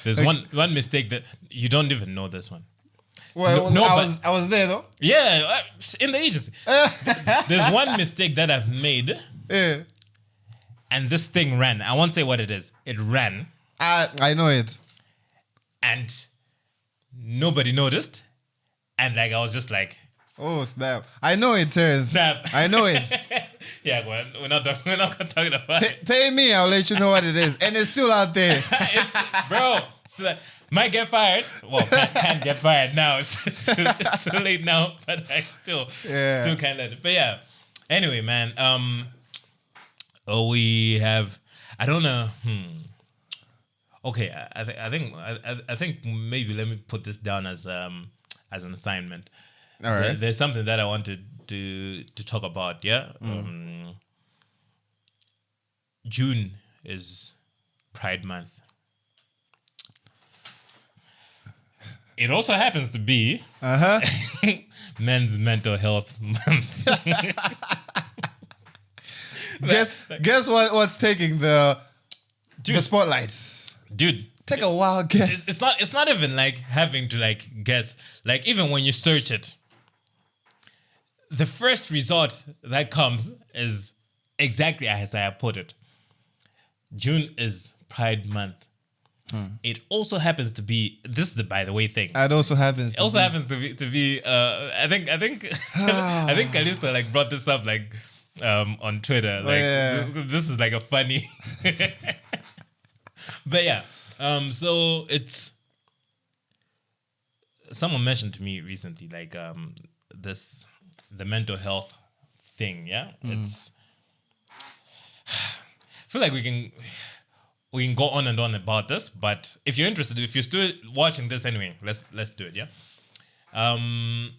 There's one mistake that you don't even know this one. Well, I was there though. Yeah, in the agency. There's one mistake that I've made. Yeah. And this thing ran. I won't say what it is. It ran. I know it. And nobody noticed. And like, I was just like, Oh snap! I know it turns. snap. I know it. Yeah, we're not talking about it. Pay me, I'll let you know what it is, and it's still out there. Bro, so might get fired. Well, can't get fired now. It's too late now, but I still can't let it. But yeah. Anyway, man. We have. I don't know. Okay, I think maybe let me put this down as an assignment. All right. There's something that I wanted to talk about. Yeah. June is Pride Month. It also happens to be Men's Mental Health Month. Guess what's taking the spotlights? Dude, take a wild guess. It's not even like having to like guess. Like even when you search it, the first result that comes is exactly as I have put it. June is Pride Month. It also happens to be this is the by the way thing. It also happens. Happens to be. I think I think Callisto like brought this up like on Twitter. Like this is like a funny. But yeah, so it's someone mentioned to me recently like the mental health thing. Yeah, it's. I feel like we can go on and on about this, but if you're interested, if you're still watching this anyway, let's do it. Yeah. I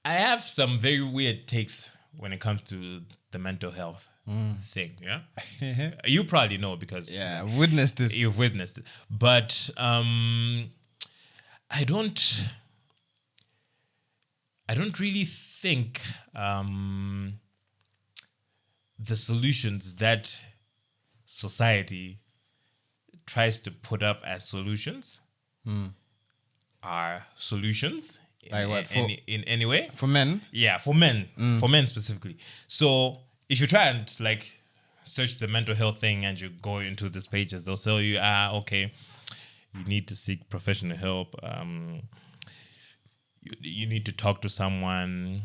have some very weird takes when it comes to the mental health thing. Yeah. You probably know because I've witnessed it. You've witnessed it, but I don't really think the solutions that society tries to put up as solutions are solutions in any way for men. Yeah, for men, for men specifically. So if you try and like search the mental health thing and you go into these pages, they'll tell you, okay, you need to seek professional help. You need to talk to someone.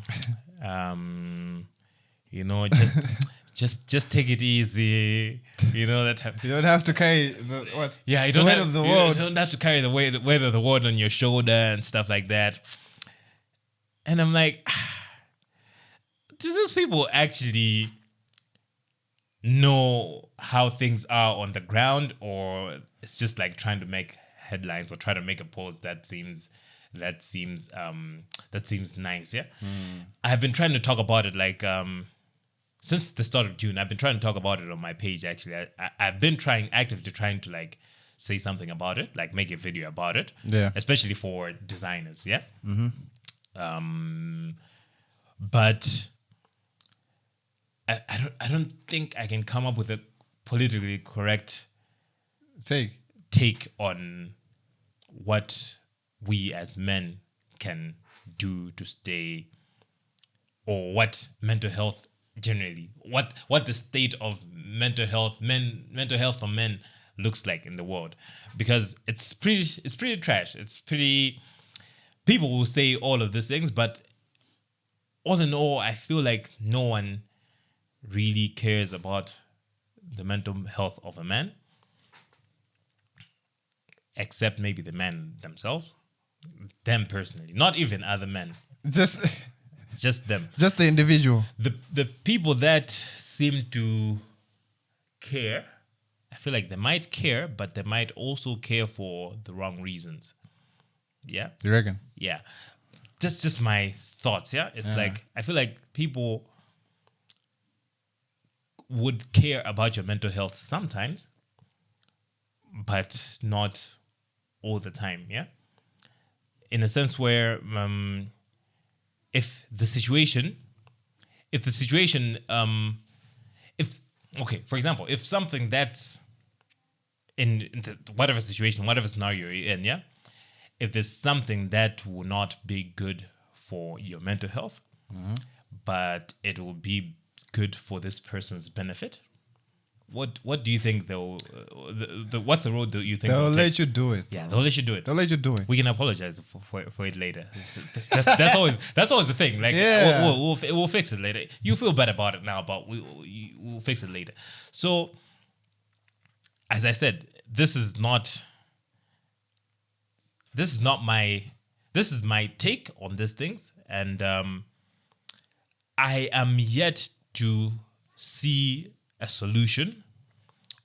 Just take it easy. You know that you don't have to carry the what? Yeah, you the don't weight have, of the you world. don't have to carry the weight of the world on your shoulder and stuff like that. And I'm like, do these people actually know how things are on the ground, or it's just like trying to make headlines or try to make a post that seems nice? Yeah. I've been trying to talk about it like since the start of June. I've been trying to talk about it on my page. Actually, I've been actively trying to like say something about it, like make a video about it. Yeah. Especially for designers. Yeah. But I don't think I can come up with a politically correct take on what we as men can do to stay, or what mental health generally, what the state of mental health for men looks like in the world, because it's pretty trash. It's pretty. People will say all of these things, but all in all, I feel like no one really cares about the mental health of a man, except maybe the men themselves, them personally, not even other men, just them, just the individual. The people that seem to care, I feel like they might care, but they might also care for the wrong reasons. Yeah, you reckon? Yeah, just my thoughts. Yeah, it's like I feel like people would care about your mental health sometimes, but not all the time. Yeah, in a sense where if for example, if something that's in whatever situation, whatever scenario you're in, yeah, if there's something that will not be good for your mental health, but it will be good for this person's benefit, what do you think they'll what's the road that you think They'll they'll let take? you do it. Yeah, bro. they'll let you do it. They'll let you do it. We can apologize for it later. That's always the thing. Like, Yeah. we'll fix it later. You feel bad about it now, but we'll fix it later. So, as I said, this is my take on these things, and I am yet to see a solution,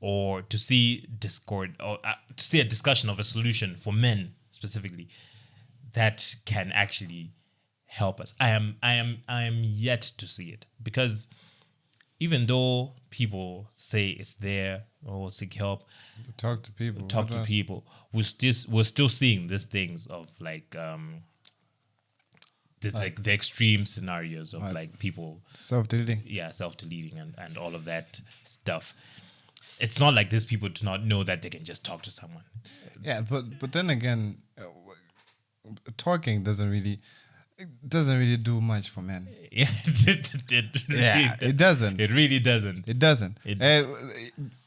or to see discord, or to see a discussion of a solution for men specifically that can actually help us. I am yet to see it, because even though people say it's there, or seek help, Talk to people. people, we're still seeing these things of like like the extreme scenarios of like people Self-deleting. self-deleting and all of that stuff. It's not like these people do not know that they can just talk to someone. Yeah, but then again, talking doesn't really do much for men. Yeah, It doesn't. It really doesn't. It doesn't.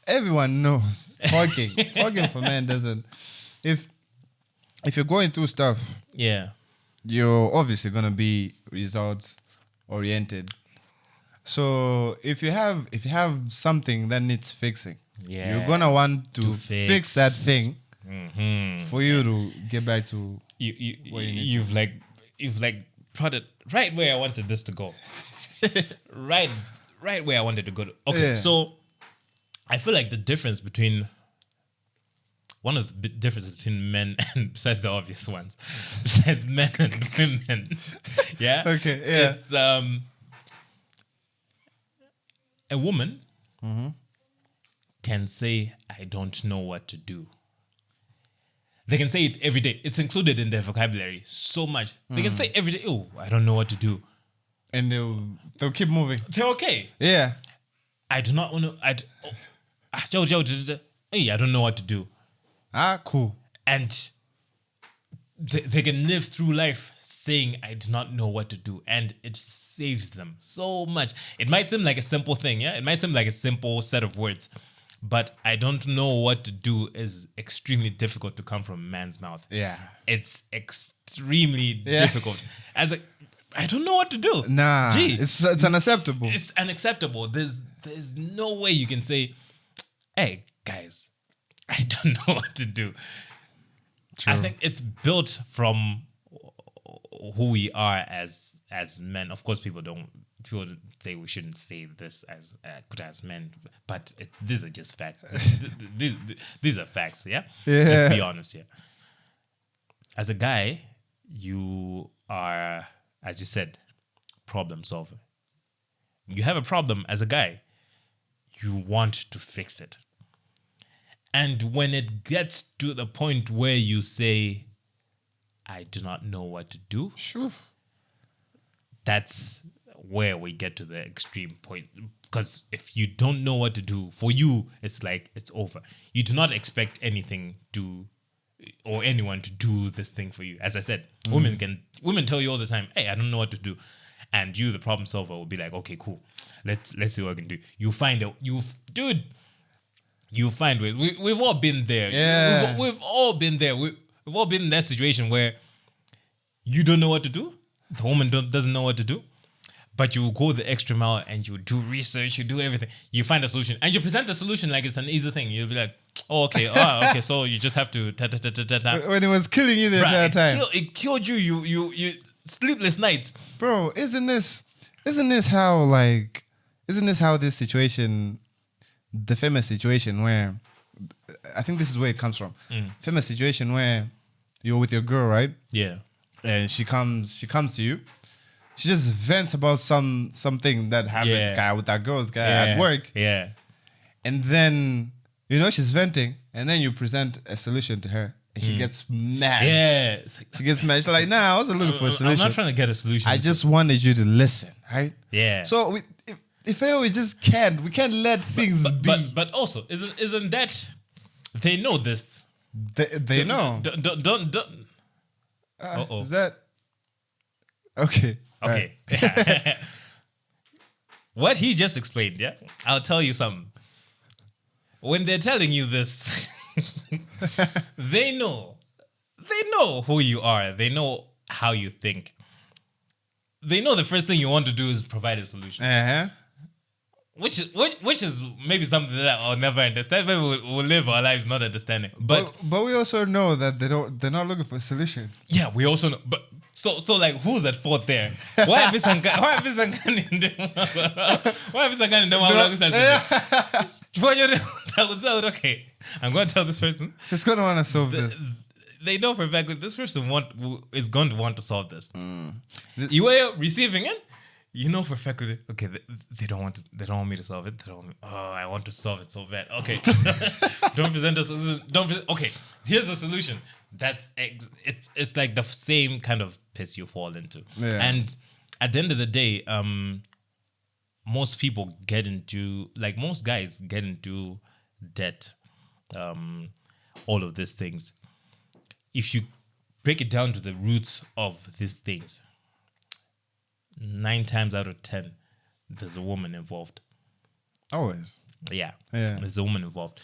Everyone knows talking for men doesn't. If you're going through stuff, Yeah. you're obviously gonna be results oriented. So if you have something that needs fixing, you're gonna want to fix that thing for you to get back to you've brought it right where I wanted this to go. right where I wanted to go. Okay, Yeah. so I feel like the difference between one of the differences between men and besides the obvious ones, besides men and women, yeah. Okay, yeah. It's a woman can say, "I don't know what to do." They can say it every day. It's included in their vocabulary so much. They can say every day, "Oh, I don't know what to do," and they'll keep moving. they're okay. Yeah. I do not want to. Hey, I don't know what to do. Cool. And they can live through life saying, "I do not know what to do," and it saves them so much. It might seem like a simple thing, yeah. It might seem like a simple set of words, but "I don't know what to do" is extremely difficult to come from a man's mouth. Yeah. It's extremely difficult. I don't know what to do. Nah. Gee, It's unacceptable. it's unacceptable. There's no way you can say, "Hey guys, I don't know what to do." True. I think it's built from who we are as men. Of course, people say we shouldn't say this as men, but these are just facts. These are facts. Yeah. Let's be honest here. As a guy, you are, as you said, problem solver. You have a problem as a guy, you want to fix it. And when it gets to the point where you say, "I do not know what to do," Sure. that's where we get to the extreme point. Because if you don't know what to do, for you, it's like it's over. You do not expect anything or anyone to do this thing for you. As I said, women tell you all the time, "Hey, I don't know what to do," and you, the problem solver, will be like, "Okay, cool, let's see what I can do." You find out, you find ways. We've all been there. Yeah. We've all been there. We've all been in that situation where you don't know what to do. The woman doesn't know what to do. But you go the extra mile and you do research, you do everything. You find a solution. And you present the solution like it's an easy thing. You'll be like, "Oh, okay. Okay, so you just have to ta-ta-ta-ta-ta." When it was killing you the entire time. It killed you. You sleepless nights. Bro, isn't this how this situation, the famous situation where, I think this is where it comes from. Famous situation where you're with your girl, right? Yeah. And she comes to you. She just vents about something that happened with that girl's guy at work. Yeah. And then, she's venting, and then you present a solution to her, and she gets mad. Yeah. It's like, She gets mad. She's like, "Nah, I wasn't looking for a solution. I'm not trying to get a solution. I just wanted you to listen, right?" Yeah. So if we just can't, we can't let things be. But also, isn't that they know this? They know. Don't. Is that okay? Okay. What he just explained, yeah? I'll tell you something. when they're telling you this, they know who you are. They know how you think. They know the first thing you want to do is provide a solution. Which is maybe something that I'll never understand. Maybe we'll live our lives not understanding. But we also know that they're not looking for a solution. Yeah, we also know. But so like, who's at fault there? Why have I'm going to tell this person. He's going to want to solve this. They know for a fact that this person is going to want to solve this. You are receiving it. You know for a fact that they don't want me to solve it. I want to solve it so bad. Okay, don't present a solution. Okay, here's a solution. It's like the same kind of piss you fall into. Yeah. And at the end of the day, most people most guys get into debt. All of these things. If you break it down to the roots of these things, 9 times out of 10, there's a woman involved. Always. Yeah. There's a woman involved.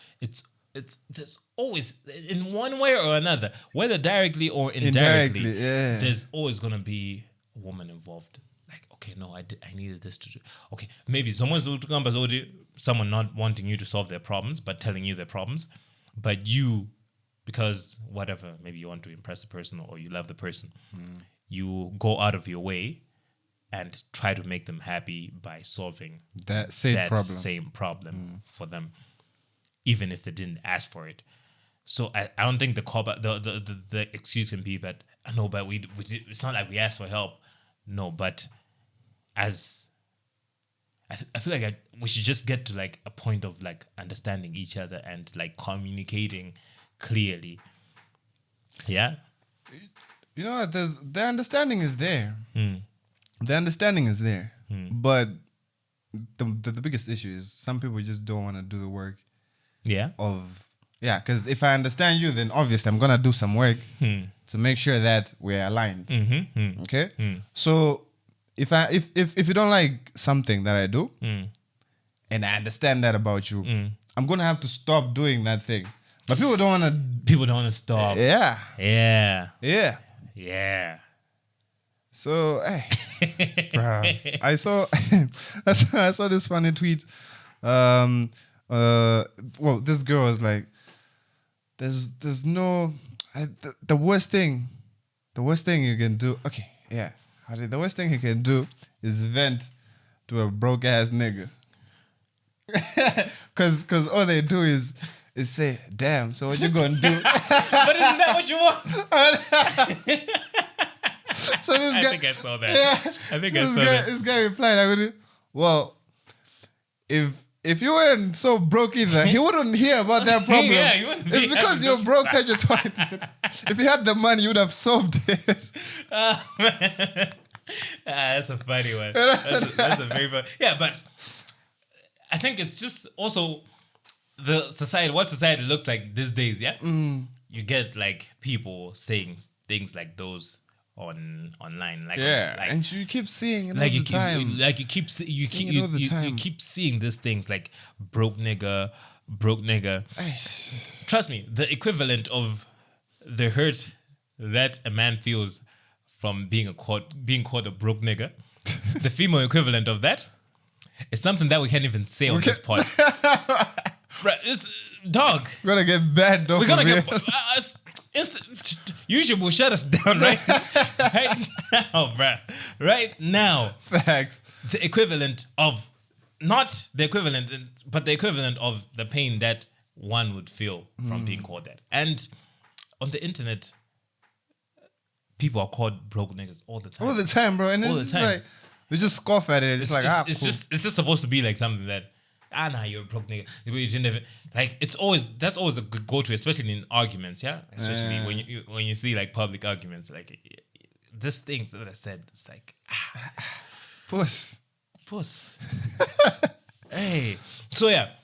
There's always, in one way or another, whether directly or indirectly, there's always gonna be a woman involved. Like, okay, no, I needed this to do. Okay, maybe someone not wanting you to solve their problems, but telling you their problems, but you, because whatever, maybe you want to impress the person or you love the person, you go out of your way and try to make them happy by solving that same problem for them, even if they didn't ask for it. So I don't think the excuse can be that no, but it's not like we asked for help. No, but as I feel like we should just get to like a point of like understanding each other and like communicating clearly. Yeah. You know what? The understanding is there. The understanding is there, but the biggest issue is some people just don't want to do the work. Because if I understand you, then obviously I'm gonna do some work to make sure that we're aligned. Okay, so if you don't like something that I do, and I understand that about you, I'm gonna have to stop doing that thing. But people don't want to stop. Yeah. So, hey, bruh, I saw this funny tweet. This girl was like, "There's no the worst thing you can do." Okay, yeah, the worst thing you can do is vent to a broke ass nigga, because all they do is say, "Damn, so what you gonna do?" But isn't that what you want? So this guy, I think I saw that. Yeah, I think I saw that. This guy replied, well, if you weren't so broke either, he wouldn't hear about that problem. It's because you're broke that you're talking to it. If you had the money, you would have solved it. That's a funny one. That's a very funny. Yeah, but I think it's just also what society looks like these days, yeah? You get like people saying things like those online, and you keep seeing it all the time. You keep seeing these things like broke nigga. Trust me, the equivalent of the hurt that a man feels from being called a broke nigga, the female equivalent of that is something that we can't even say on this pod. It's dog. We're gonna get banned off. We're gonna get. YouTube will shut us down right now, bruh. Right now. Facts. The equivalent of, not the equivalent, but the equivalent of the pain that one would feel from being called that. And on the internet, people are called broke niggas all the time. All the time, bro. And it's like, we just scoff at it. It's like, cool. It's just supposed to be like something that, nah, you're a broke nigga. You didn't even, like, that's always a good go-to, especially in arguments, yeah? Especially when you see, like, public arguments, like, this thing that I said, it's like, Puss. Hey. So, yeah.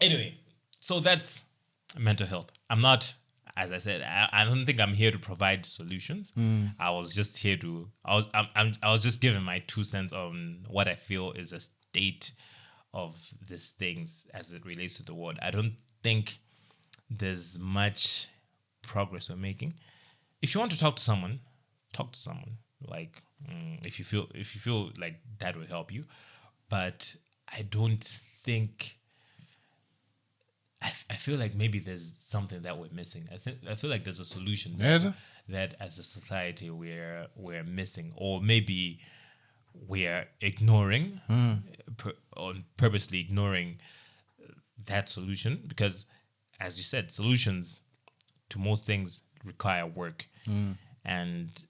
Anyway, so that's mental health. I'm not, as I said, I don't think I'm here to provide solutions. I was just here to, I was just giving my 2 cents on what I feel is a state of these things as it relates to the world. I don't think there's much progress we're making. If you want to talk to someone, talk to someone. Like if you feel like that will help you, but I don't think. I feel like maybe there's something that we're missing. I feel like there's a solution that as a society we're missing, or maybe we're ignoring, purposely ignoring that solution, because, as you said, solutions to most things require work, and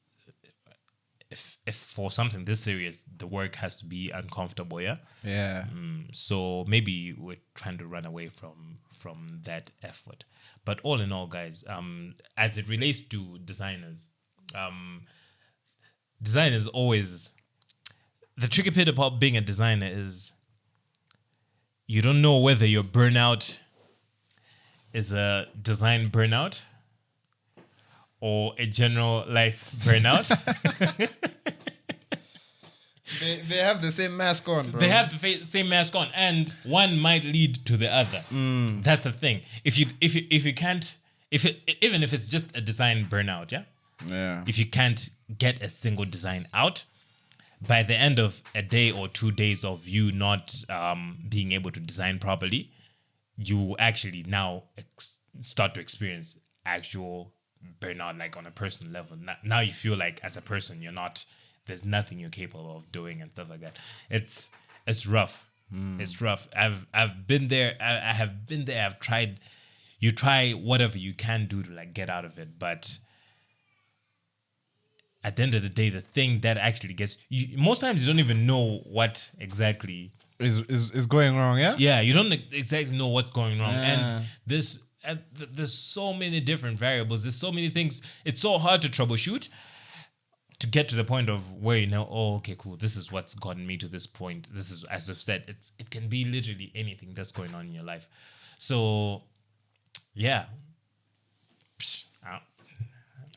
if for something this serious, the work has to be uncomfortable. So maybe we're trying to run away from that effort. But all in all, guys, as it relates to designers, design is always the tricky bit about being a designer is you don't know whether your burnout is a design burnout or a general life burnout. They have the same mask on, bro. They have the same mask on, and one might lead to the other. That's the thing. Even if it's just a design burnout, if you can't get a single design out, by the end of a day or 2 days of you not being able to design properly, you actually now start to experience actual burnout, like on a personal level. Now you feel like as a person there's nothing you're capable of doing and stuff like that. It's rough. It's rough. I've been there. I have been there. I've tried. You try whatever you can do to like get out of it, but at the end of the day, the thing that actually gets you, most times you don't even know what exactly is going wrong. Yeah, you don't exactly know what's going wrong, and there's so many different variables. There's so many things. It's so hard to troubleshoot to get to the point of where you know, oh, okay, cool. This is what's gotten me to this point. This is, as I've said, it can be literally anything that's going on in your life. So, yeah.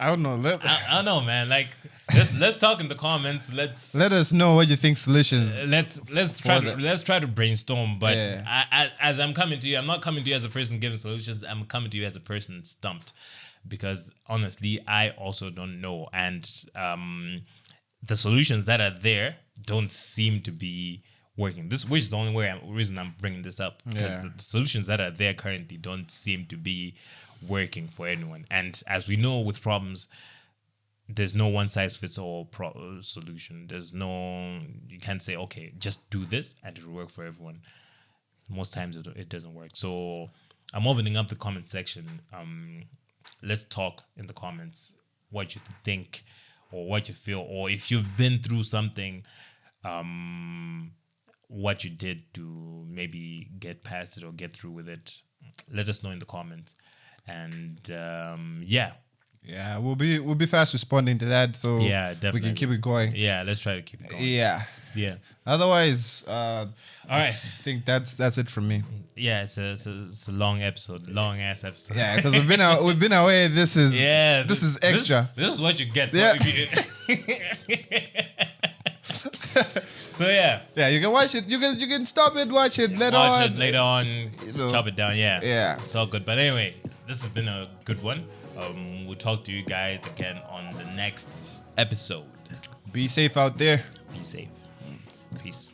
I don't know. I don't know, man. Like, let's talk in the comments. Let us know what you think solutions. Let's try to brainstorm. But as I'm coming to you, I'm not coming to you as a person giving solutions. I'm coming to you as a person stumped, because honestly, I also don't know, and the solutions that are there don't seem to be working. Which is the only reason I'm bringing this up, because the solutions that are there currently don't seem to be working for anyone. And as we know, with problems, there's no one size fits all solution. You can't say, okay, just do this and it'll work for everyone. Most times it doesn't work. So I'm opening up the comment section. Let's talk in the comments what you think or what you feel, or if you've been through something, what you did to maybe get past it or get through with it. Let us know in the comments. And we'll be fast responding to that, so definitely we can keep it going. Let's try to keep it going. Yeah. Otherwise, all right. I think that's it from me. Yeah, it's a long episode, long ass episode. Yeah, because we've been away. This is extra. This is what you get. So you can watch it. You can stop it, watch it later on. Chop it down. Yeah, it's all good. But anyway, this has been a good one. We'll talk to you guys again on the next episode. Be safe out there. Be safe. Peace.